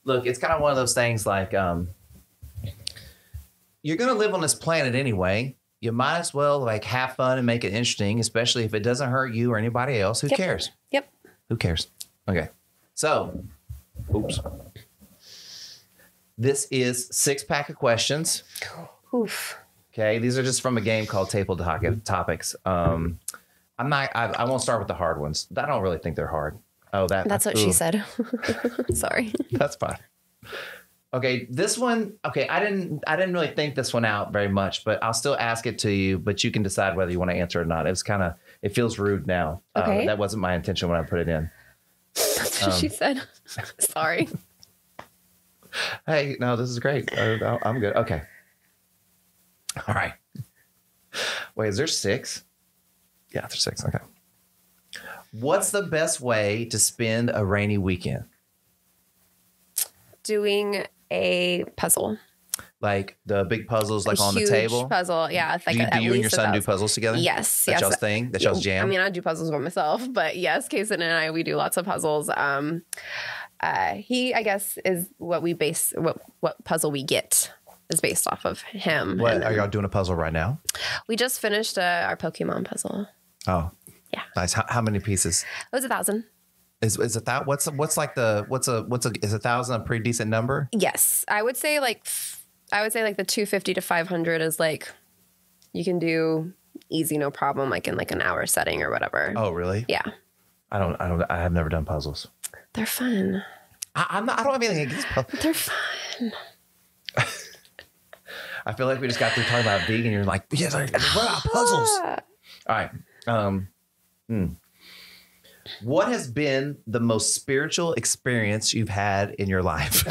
look, it's kind of one of those things like you're going to live on this planet anyway. You might as well like have fun and make it interesting, especially if it doesn't hurt you or anybody else. Who cares? Yep. Who cares? Okay. So, oops. This is 6-pack of questions. Oof. Okay. These are just from a game called Table Topics. I won't start with the hard ones. I don't really think they're hard. Oh, that's what she said. Sorry. That's fine. Okay, this one. Okay, I didn't really think this one out very much, but I'll still ask it to you. But you can decide whether you want to answer it or not. It feels rude now. Okay. That wasn't my intention when I put it in. That's what she said. Sorry. Hey, no, this is great. I'm good. Okay. All right. Wait, is there 6? Yeah, there's 6. Okay. What's the best way to spend a rainy weekend? Doing a puzzle. Like the big puzzles, like on the table? Huge puzzle, yeah. It's like do you and your son do puzzles together? Yes. That's y'all's thing? That's y'all's jam? I mean, I do puzzles by myself, but yes, Kason and I, we do lots of puzzles. He, I guess, is what we base, what puzzle we get is based off of him. What, are y'all doing a puzzle right now? We just finished our Pokemon puzzle. Oh. Yeah. Nice. How many pieces? It was 1,000. Is it that? Is 1,000 a pretty decent number? Yes. I would say like the 250 to 500 is like, you can do easy, no problem, like in like an hour setting or whatever. Oh, really? Yeah. I have never done puzzles. They're fun. I don't have anything against puzzles. They're fun. I feel like we just got through talking about vegan. You're like, yeah, what about puzzles? All right. What has been the most spiritual experience you've had in your life?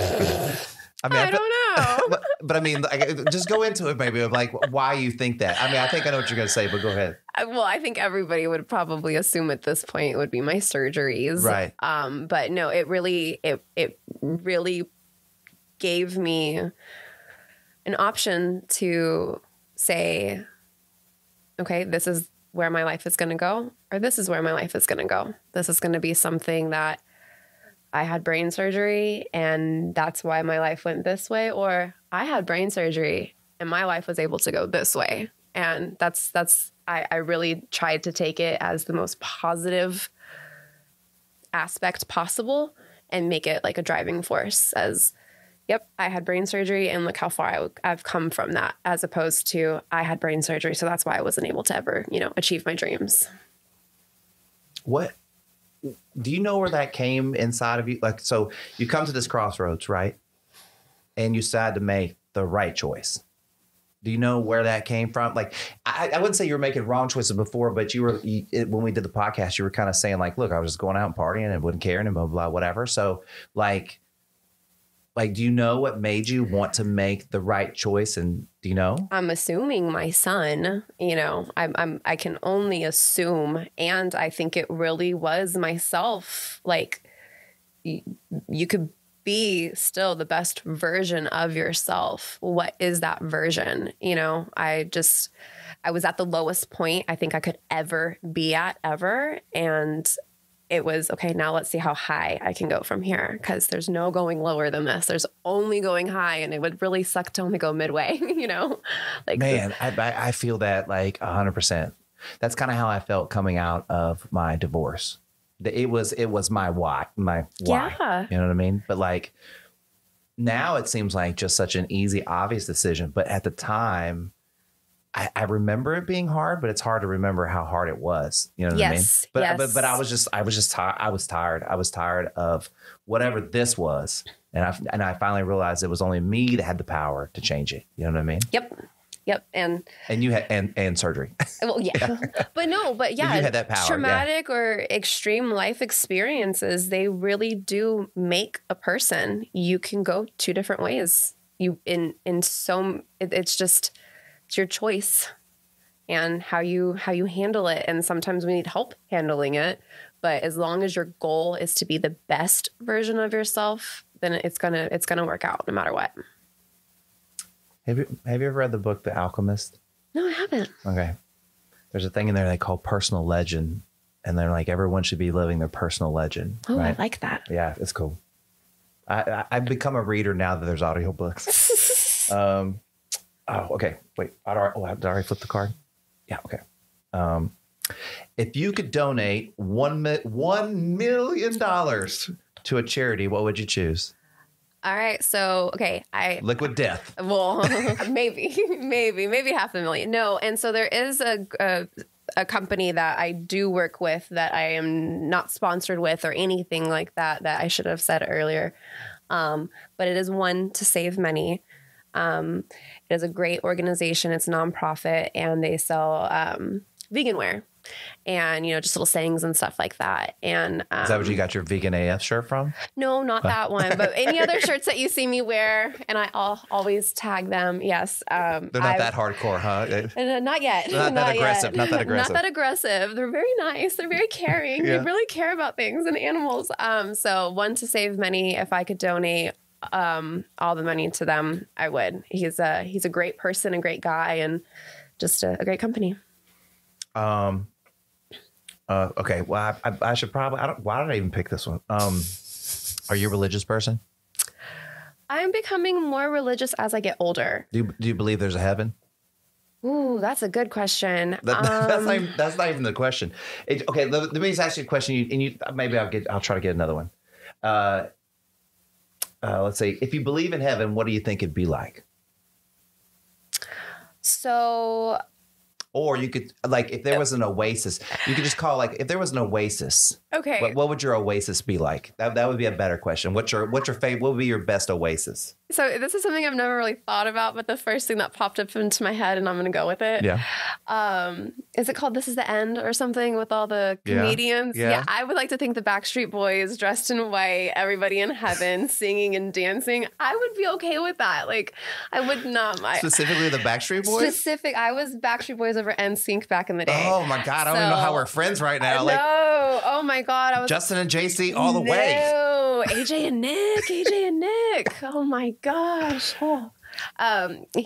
I don't know. But I mean, just go into it maybe of like why you think that. I mean, I think I know what you're going to say, but go ahead. Well, I think everybody would probably assume at this point it would be my surgeries. Right. But no, it really gave me an option to say, okay, this is where my life is going to go, or this is where my life is going to go. This is going to be something that I had brain surgery and that's why my life went this way, or I had brain surgery and my life was able to go this way. And I really tried to take it as the most positive aspect possible and make it like a driving force as, yep, I had brain surgery and look how far I've come from that, as opposed to I had brain surgery, so that's why I wasn't able to ever, achieve my dreams. What do you know where that came inside of you? Like, so you come to this crossroads, right? And you decide to make the right choice. Do you know where that came from? Like, I wouldn't say you were making wrong choices before, but when we did the podcast, you were kind of saying like, look, I was just going out and partying and wouldn't care and blah, blah, whatever. So like, do you know what made you want to make the right choice? And do you know? I'm assuming my son, I can only assume. And I think it really was myself. Like you could be still the best version of yourself. What is that version? I was at the lowest point I think I could ever be at ever. And it was, okay, now let's see how high I can go from here, because there's no going lower than this. There's only going high, and it would really suck to only go midway, Like, man, I feel that like 100%. That's kind of how I felt coming out of my divorce. It was my why. Yeah. You know what I mean? But like now it seems like just such an easy, obvious decision. But at the time, I remember it being hard, but it's hard to remember how hard it was. You know what I mean? But I was tired. I was tired. I was tired of whatever this was. And I finally realized it was only me that had the power to change it. You know what I mean? Yep. And you had, and surgery. Well, yeah, but yeah, you had that power. Traumatic or extreme life experiences, they really do make a person. You can go 2 different ways. It's your choice and how you handle it. And sometimes we need help handling it. But as long as your goal is to be the best version of yourself, then it's gonna work out no matter what. Have you ever read the book The Alchemist? No, I haven't. Okay. There's a thing in there they call personal legend. And they're like, everyone should be living their personal legend. Oh, right? I like that. Yeah, it's cool. I've become a reader now that there's audiobooks. Oh, okay. Wait, did I already flip the card? Yeah, okay. If you could donate $1 million to a charity, what would you choose? All right. So, okay. Liquid death. Well, maybe $500,000. No. And so there is a company that I do work with that I am not sponsored with or anything like that I should have said earlier. But it is one to save many. It is a great organization. It's nonprofit, and they sell vegan wear and, just little sayings and stuff like that. And is that what you got your vegan AF shirt from? No, not that one, but any other shirts that you see me wear, and I'll always tag them. Yes. They're not that hardcore, huh? Not yet. Not that aggressive. Not that aggressive. Not that aggressive. They're very nice. They're very caring. Yeah. They really care about things and animals. So one to save many, if I could donate all the money to them, I would. He's a great person, a great guy, and just a great company. Okay. Well, I should probably. Why did I even pick this one? Are you a religious person? I'm becoming more religious as I get older. Do you believe there's a heaven? Ooh, that's a good question. That's not even the question. Okay, let me just ask you a question. Maybe I'll try to get another one. Let's see. If you believe in heaven, what do you think it'd be like? So. Or you could, like, if there was an oasis, you could just call, like, if there was an oasis. Okay. What would your oasis be like? That would be a better question. What's your favorite? What would be your best oasis? So this is something I've never really thought about, but the first thing that popped up into my head, and I'm going to go with it. Yeah. Is it called This Is the End or something with all the comedians? Yeah. I would like to think the Backstreet Boys dressed in white, everybody in heaven singing and dancing. I would be okay with that. Like, I would not mind. Specifically the Backstreet Boys? I was Backstreet Boys over NSYNC back in the day. Oh my God. I don't even know how we're friends right now. No. Oh my God. I was Justin and JC all the way. No. AJ and Nick. Oh my gosh. Oh.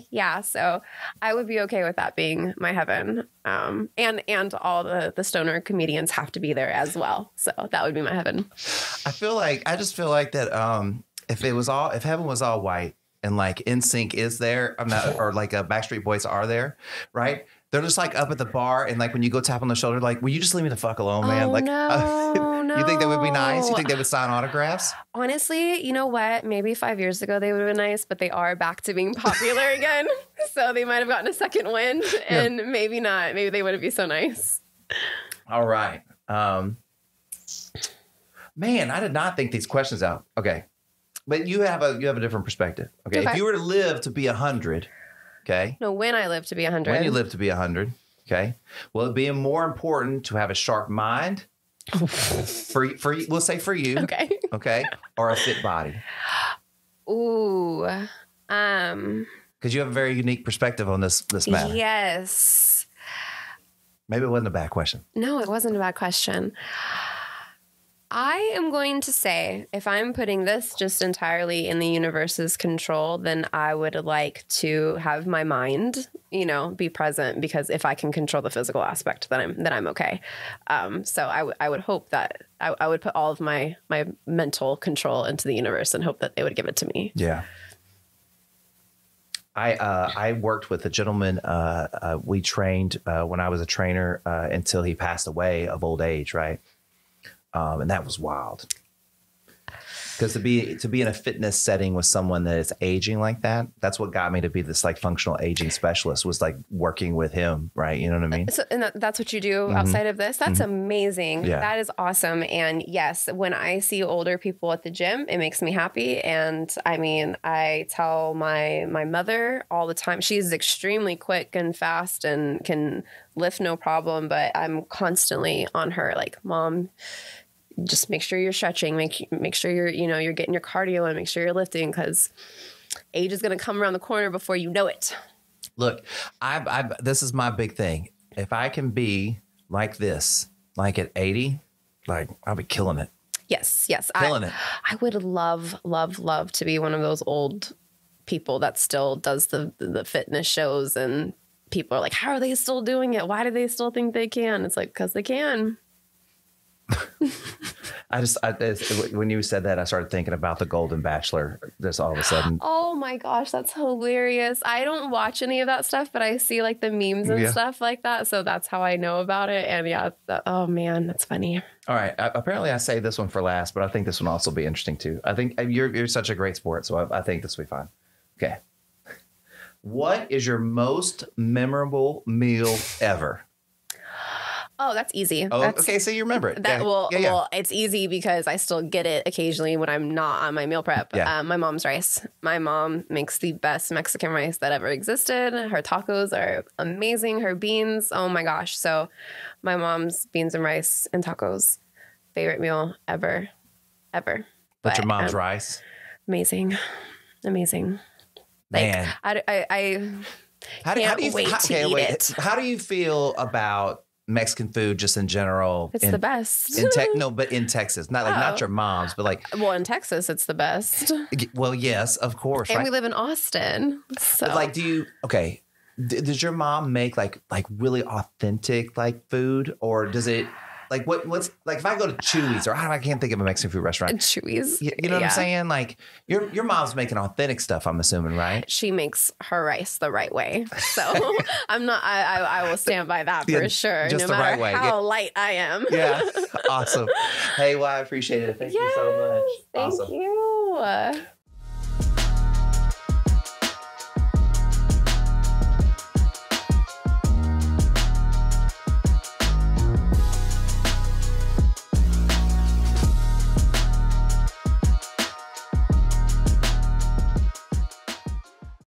Yeah, so I would be okay with that being my heaven. And all the stoner comedians have to be there as well. So that would be my heaven. I just feel like that if heaven was all white and like NSYNC is there, or like Backstreet Boys are there, right? They're just like up at the bar, and like when you go tap on the shoulder, like, will you just leave me the fuck alone, man? Oh, Like, no. You think they would be nice? You think they would sign autographs? Honestly, you know what? Maybe 5 years ago they would have been nice, but they are back to being popular again. So they might have gotten a second wind, and maybe not. Maybe they wouldn't be so nice. All right. Man, I did not think these questions out. Okay. But you have a different perspective. Okay. If you were to live to be 100, okay. No, when I live to be 100. When you live to be 100, okay. Will it be more important to have a sharp mind we'll say for you. Okay. Okay. Or a fit body? Ooh. Because you have a very unique perspective on this matter. Yes. Maybe it wasn't a bad question. No, it wasn't a bad question. I am going to say, if I'm putting this just entirely in the universe's control, then I would like to have my mind, be present, because if I can control the physical aspect, then I'm okay. So I would hope that I would put all of my mental control into the universe and hope that they would give it to me. Yeah. I worked with a gentleman. We trained when I was a trainer until he passed away of old age, right? And that was wild. Because to be in a fitness setting with someone that is aging like that, that's what got me to be this like functional aging specialist, was like working with him, right? You know what I mean? So, and that's what you do outside of this? That's amazing. Yeah. That is awesome. And yes, when I see older people at the gym, it makes me happy. And I mean, I tell my mother all the time, she's extremely quick and fast and can lift no problem, but I'm constantly on her like, Mom, just make sure you're stretching, make sure you're getting your cardio and make sure you're lifting, because age is going to come around the corner before you know it. Look, this is my big thing. If I can be like this, like at 80, like I'll be killing it. Yes. Killing it. I would love to be one of those old people that still does the fitness shows, and people are like, how are they still doing it? Why do they still think they can? It's like, because they can. When you said that, I started thinking about The Golden Bachelor. Just all of a sudden. Oh my gosh, that's hilarious. I don't watch any of that stuff, but I see like the memes and stuff like that. So that's how I know about it. And yeah, oh man, that's funny. All right. Apparently I saved this one for last, but I think this one will also be interesting too. I think you're such a great sport, so I think this will be fine. Okay. What is your most memorable meal ever? Oh, that's easy. Oh, okay. So you remember it. Well, it's easy because I still get it occasionally when I'm not on my meal prep. Yeah. My mom's rice. My mom makes the best Mexican rice that ever existed. Her tacos are amazing. Her beans, oh my gosh. So my mom's beans and rice and tacos, favorite meal ever. But your mom's rice? Amazing. Man. I can't wait to eat it. How do you feel about Mexican food just in general? It's the best. But in Texas, not your mom's, but like. Well, in Texas, it's the best. Well, yes, of course. And right? we live in Austin, so. But like, does your mom make like really authentic like food, or does it like what's like if I go to Chuy's or I can't think of a Mexican food restaurant. Chuy's, you know what I'm saying? Like your mom's making authentic stuff, I'm assuming, right? She makes her rice the right way, so I'm not. I will stand by that for sure. Just no the matter right way. how light I am. Yeah, awesome. Hey, well, I appreciate it. Thank you so much. Thank you.